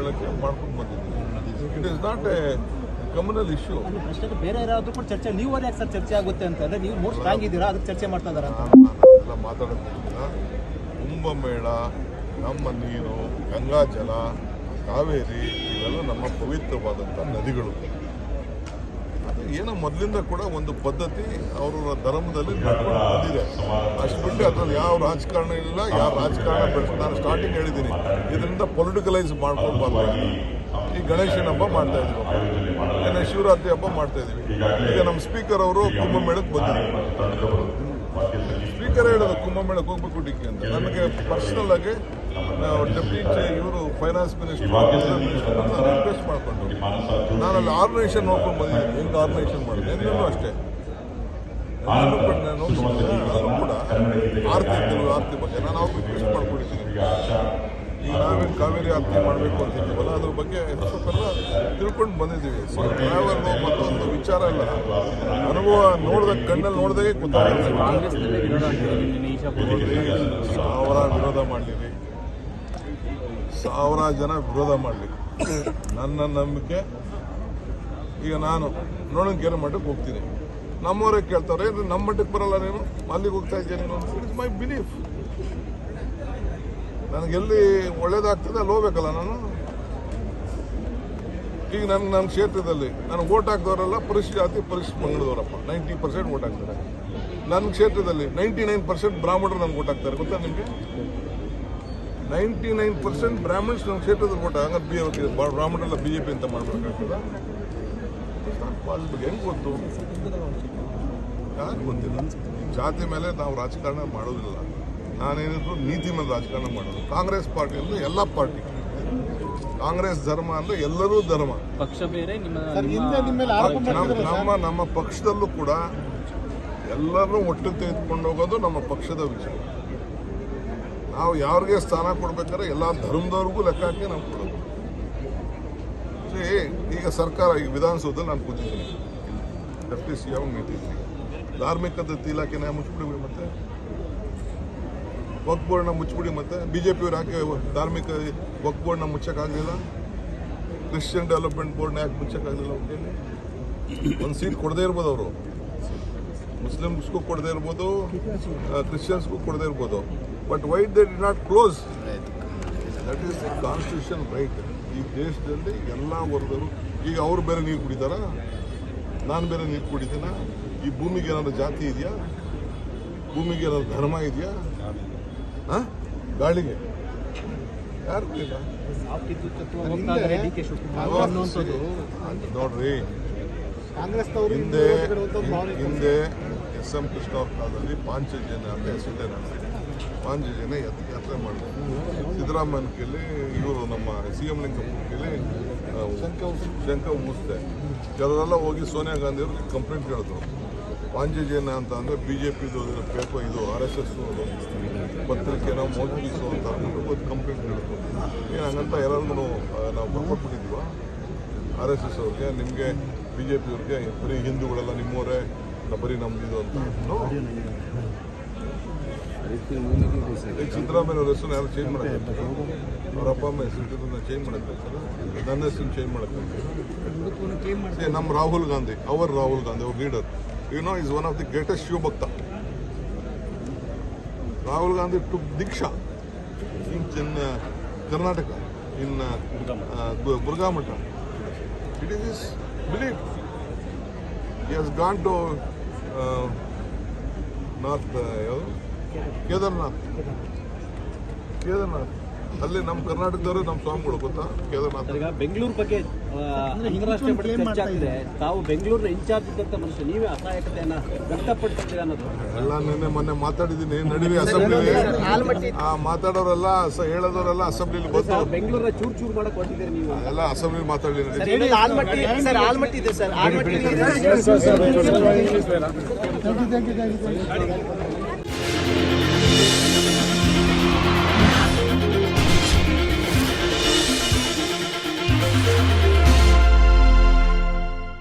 ಕುಂಭಮೇಳಕ್ಕೆ ಮಾಡ್ಕೊಂಡು ಬಂದಿದ್ದೀವಿ. It is not A communal issue. ಬೇರೆ ಯಾರಾದ್ರೂ ಕೂಡ ಚರ್ಚೆ ನೀವು ಯಾಕೆ ಸರ್ ಚರ್ಚೆ ಆಗುತ್ತೆ ಅಂತಂದ್ರೆ ನೀವು ಮೋಸ್ಟ್ ಸ್ಟ್ರಾಂಗ್ ಇದ್ದೀರಾ, ಅದಕ್ಕೆ ಚರ್ಚೆ ಮಾಡ್ತಾ ಇದಾರೆ ಅಂತ ಎಲ್ಲ ಮಾತಾಡೋದಿಲ್ಲ. ಕುಂಭಮೇಳ, ನಮ್ಮ ನೀರು, ಗಂಗಾ ಜಲ, ಕಾವೇರಿ ಇವೆಲ್ಲ ನಮ್ಮ ಪವಿತ್ರವಾದಂಥ ನದಿಗಳು. ಅದು ಏನೋ ಮೊದಲಿಂದ ಕೂಡ ಒಂದು ಪದ್ಧತಿ ಅವರ ಧರ್ಮದಲ್ಲಿ ನಡ್ಕೊಂಡು ಬಂದಿದೆ. ಅಷ್ಟು ಬಿಟ್ಟು ಅದರಲ್ಲಿ ಯಾವ ರಾಜಕಾರಣ ಇಲ್ಲ, ಯಾವ ರಾಜಕಾರಣ ಬೆಳೆಸ. ನಾನು ಸ್ಟಾರ್ಟಿಂಗ್ ಹೇಳಿದ್ದೀನಿ, ಇದರಿಂದ ಪೊಲಿಟಿಕಲೈಸ್ ಮಾಡ್ಕೊಂಡು ಬರ್ತಾರೆ. ಈ ಗಣೇಶನ ಹಬ್ಬ ಮಾಡ್ತಾ ಇದ್ದೀವಿ, ಏನೇ ಶಿವರಾತ್ರಿ ಹಬ್ಬ ಮಾಡ್ತಾ ಇದೀವಿ. ಈಗ ನಮ್ಮ ಸ್ಪೀಕರ್ ಅವರು ಕುಂಭಮೇಳಕ್ಕೆ ಬಂದಿದ್ದಾರೆ. ಸ್ಪೀಕರ್ ಹೇಳೋದು ಕುಂಭಮೇಳಕ್ಕೆ ಹೋಗ್ಬೇಕು ಡಿಕ್ಕೆ ಅಂತ. ನನಗೆ ಪರ್ಸನಲ್ ಆಗಿ ಡೆಪ್ಯೂಟಿ ಇವರು ಫೈನಾನ್ಸ್ ಮಿನಿಸ್ಟರ್ ರಿಕ್ವೆಸ್ಟ್ ಮಾಡಿಕೊಂಡು ನಾನು ಅಲ್ಲಿ ಆರ್ಗನೈಸೇಷನ್ ನೋಡ್ಕೊಂಡು ಬಂದಿದ್ದೀನಿ. ಹೆಂಗೆ ಆರ್ಗನೈಸೇಷನ್ ಮಾಡಿದೆ ಎಲ್ಲರೂ ಅಷ್ಟೇ. ನಾನು ಕೂಡ ಆರ್ತಿ ಬಗ್ಗೆ ನಾನು ಅವ್ರಿಗೆ ರಿಕ್ವೆಸ್ಟ್ ಮಾಡ್ಕೊಂಡಿದ್ದೀನಿ. ಈಗ ನಾವೇನು ಕಾವೇರಿ ಆರತಿ ಮಾಡಬೇಕು ಅಂತಿದ್ದೀವಲ್ಲ, ಅದ್ರ ಬಗ್ಗೆ ಸ್ವಲ್ಪೆಲ್ಲ ತಿಳ್ಕೊಂಡು ಬಂದಿದ್ದೀವಿ. ಸೊ ಟ್ರಾವೆಲ್ ಮತ್ತೊಂದು ವಿಚಾರ ಇಲ್ಲ, ಅನುಭವ ನೋಡಿದಾಗ ಕಣ್ಣಲ್ಲಿ ನೋಡಿದಾಗೆ ಗೊತ್ತಾಗುತ್ತೆ. ಸಾವಿರ ವಿರೋಧ ಮಾಡಲಿರಿ, ಸಾವಿರ ಜನ ವಿರೋಧ ಮಾಡಲಿ, ನನ್ನ ನಂಬಿಕೆ. ಈಗ ನಾನು ನೋಡೋಕೆ ಮಟ್ಟಕ್ಕೆ ಹೋಗ್ತೀನಿ, ನಮ್ಮವರೇ ಕೇಳ್ತಾರೆ ನಮ್ಮ ಮಟ್ಟಕ್ಕೆ ಬರಲ್ಲ, ನೀನು ಅಲ್ಲಿಗೆ ಹೋಗ್ತಾ ಇದ್ದೀನಿ. It is my belief. ನನಗೆಲ್ಲಿ ಒಳ್ಳೇದಾಗ್ತದೆ ಅಲ್ಲಿ ಹೋಗ್ಬೇಕಲ್ಲ ನಾನು. ಈಗ ನನ್ನ ಕ್ಷೇತ್ರದಲ್ಲಿ ನನಗೆ ಓಟ್ ಹಾಕಿದವರೆಲ್ಲ ಪರಿಶಿಷ್ಟ ಜಾತಿ ಪರಿಶಿಷ್ಟ ಪಂಗಡದವರಪ್ಪ. 90% ಓಟ್ ಹಾಕ್ತಾರೆ. ನನ್ನ ಕ್ಷೇತ್ರದಲ್ಲಿ 99% ಬ್ರಾಹ್ಮಣರು ನನಗೆ ಓಟ್ ಹಾಕ್ತಾರೆ. ಗೊತ್ತಾ ನಿಮಗೆ? 99% ಬ್ರಾಹ್ಮಣ್ಸ್ ನಮ್ಮ ಕ್ಷೇತ್ರದಲ್ಲಿ ಓಟ್ ಹಂಗೆ ಬ್ರಾಹ್ಮಣರೆಲ್ಲ BJP ಅಂತ ಮಾಡ್ಬೇಕಾಗ್ತದ? ಹೆಂಗೆ ಗೊತ್ತು? ಯಾಕೆ ಗೊತ್ತಿಲ್ಲ. ಜಾತಿ ಮೇಲೆ ನಾವು ರಾಜಕಾರಣ ಮಾಡೋದಿಲ್ಲ. ನಾನೇನಿದ್ರು ನೀತಿ ಮೇಲೆ ರಾಜಕಾರಣ ಮಾಡೋದು. ಕಾಂಗ್ರೆಸ್ ಪಾರ್ಟಿ ಅಂದ್ರೆ ಎಲ್ಲ ಪಾರ್ಟಿ, ಕಾಂಗ್ರೆಸ್ ಧರ್ಮ ಅಂದ್ರೆ ಎಲ್ಲರೂ ಧರ್ಮ. ಪಕ್ಷ ಬೇರೆ, ನಮ್ಮ ಪಕ್ಷದಲ್ಲೂ ಕೂಡ ಎಲ್ಲರೂ ಒಟ್ಟು ತೆಗೆದುಕೊಂಡು ಹೋಗೋದು ನಮ್ಮ ಪಕ್ಷದ ವಿಚಾರ. ನಾವು ಯಾರಿಗೆ ಸ್ಥಾನ ಕೊಡ್ಬೇಕಾದ್ರೆ ಎಲ್ಲ ಧರ್ಮದವ್ರಿಗೂ ಲೆಕ್ಕ ಹಾಕಿ ನಾವು ಕೊಡೋದು. ಈಗ ಸರ್ಕಾರ ಈಗ ವಿಧಾನಸೌಧದಲ್ಲಿ ನಾನು ಕೂತಿದ್ದೀನಿ, ಡೆಪ್ಯೂಟಿ CM ನಿಂತಿದ್ದೀನಿ. ಧಾರ್ಮಿಕತೆ ಇಲಾಖೆನ ಮುಚ್ಚಿಬಿಡಿ, ಮತ್ತೆ ವಕ್ಫ್ ಬೋರ್ಡ್ನ ಮುಚ್ಚಿಬಿಡಿ. ಮತ್ತೆ BJP ಅವ್ರು ಯಾಕೆ ಧಾರ್ಮಿಕ ವಕ್ಫ್ ಬೋರ್ಡ್ನ ಮುಚ್ಚಕ್ಕಾಗಲಿಲ್ಲ? ಕ್ರಿಶ್ಚಿಯನ್ ಡೆವಲಪ್ಮೆಂಟ್ ಬೋರ್ಡ್ನ ಯಾಕೆ ಮುಚ್ಚಕ್ಕಾಗಲಿಲ್ಲ? ಒಂದು ಸೀಟ್ ಕೊಡದೇ ಇರ್ಬೋದು ಅವರು, ಮುಸ್ಲಿಮ್ಸ್ಗೂ ಕೊಡದೇ ಇರ್ಬೋದು, ಕ್ರಿಶ್ಚಿಯನ್ಸ್ಗೂ ಕೊಡದೇ ಇರ್ಬೋದು. But why they did not close? That is the constitution right. ಈ ದೇಶದಲ್ಲಿ ಎಲ್ಲ ವರ್ಗರು, ಈಗ ಅವ್ರು ಬೇರೆ ನೀರು ಕುಡಿತಾರ, ನಾನು ಬೇರೆ ನೀರು ಕುಡಿತೀನ? ಈ ಭೂಮಿಗೆ ಏನಾದ್ರು ಜಾತಿ ಇದೆಯಾ? ಭೂಮಿಗೆ ಏನಾದ್ರು ಧರ್ಮ ಇದೆಯಾ? ಗಾಳಿಗೆ ಯಾರು ಕುಡಿಲ್ಲ? ನೋಡ್ರಿ, ಹಿಂದೆ SM ಕೃಷ್ಣ ಅವ್ರ ಕಾಲದಲ್ಲಿ ಪಾಂಚಜನ್ಯ ಅಂತ ಹೆಸರೇ ನಡೆಸಿದೆ. ಪಾಂಚಜನ್ಯ ಯಾತ್ರೆ ಮಾಡಿದ್ರು. ಸಿದ್ದರಾಮಯ್ಯನ ಕೇಳಿ ಇವರು ನಮ್ಮ CM ಲಿಂಗಪ್ಪನ ಕೇಳಿ ಶಂಕ ಮುಗಿಸ್ದೆ. ಕೆಲವರೆಲ್ಲ ಹೋಗಿ ಸೋನಿಯಾ ಗಾಂಧಿ ಅವ್ರಿಗೆ ಕಂಪ್ಲೇಂಟ್ ಕೇಳಿದ್ರು. ಪಾಂಚಜನ್ಯ ಅಂತ ಅಂದರೆ BJPದು ಪೇಪರ್, ಇದು RSS ಪತ್ರಿಕೆನ ಮೋದಿಸು ಅಂತ ಒಂದು ಕಂಪ್ಲೇಂಟ್ ಕೇಳಿದ್ರು. ಏನು ಹಂಗಂತ ಎಲ್ಲರೂ ನಾವು ಬರ್ಕೊಟ್ಬಿಟ್ಟಿದ್ವ RSS ಅವ್ರಿಗೆ, ನಿಮಗೆ BJP ಅವ್ರಿಗೆ ಬರೀ ಹಿಂದೂಗಳೆಲ್ಲ ನಿಮ್ಮವರೇ, ಬರೀ ನಮ್ದಿದು ಅಂತ. ಈಗ ಸಿದ್ದರಾಮಯ್ಯ ಅವ್ರ ಹೆಸರು ಯಾರು ಚೇಂಜ್ ಮಾಡೋಕ್ಕೆ? ಅವ್ರ ಅಪ್ಪ ಅಮ್ಮ ಹೆಸರು ಚೇಂಜ್ ಮಾಡೋಕ್ಕೆ, ನನ್ನ ಹೆಸರು ಚೇಂಜ್ ಮಾಡೋಕ್ಕೆ. ನಮ್ಮ ರಾಹುಲ್ ಗಾಂಧಿ, ಅವ್ರ leader, is one of the greatest Shiva Bhakta. Rahul Gandhi took Diksha in Karnataka, in Burgamata. It is his belief. He has gone to Kedarnath. ಅಲ್ಲಿ ನಮ್ಮ ಕರ್ನಾಟಕದವರು ನಮ್ಮ ಸ್ವಾಮಿಗಳು ಗೊತ್ತಾ? ಕೇದಾರ್ನಾಥ್. ಈಗ ಬೆಂಗಳೂರು ಬಗ್ಗೆ ಅಂತಾರಾಷ್ಟ್ರೀಯ ಮಟ್ಟದಲ್ಲಿ ಚರ್ಚೆ ಆಗ್ತಿದೆ. ತಾವು ಬೆಂಗಳೂರಿನ ಇನ್ಚಾರ್ಜ್ ಇದ್ದಂಥ ಮನುಷ್ಯ, ನೀವೇ ಅಸಹಾಯಕತೆಯನ್ನು ವ್ಯಕ್ತಪಡಿಸ್ತೀರ ಅನ್ನೋದು ಎಲ್ಲ ಮೊನ್ನೆ ಮಾತಾಡಿದ್ದೀನಿ. ನಡೀರಿ ಅಸೆಂಬ್ಲಿಲಿ. ಮಾತಾಡೋರೆಲ್ಲ ಹೇಳೋದವರೆಲ್ಲ ಅಸೆಂಬ್ಲಿಲಿ ಬಂದು ಬೆಂಗಳೂರ ಚೂರು ಮಾಡಕ್ಕೆ ಹೊರಟಿದ್ದೀರಿ ನೀವು. ಎಲ್ಲ ಅಸೆಂಬ್ಲಿ ಮಾತಾಡಲಿ. Thank you.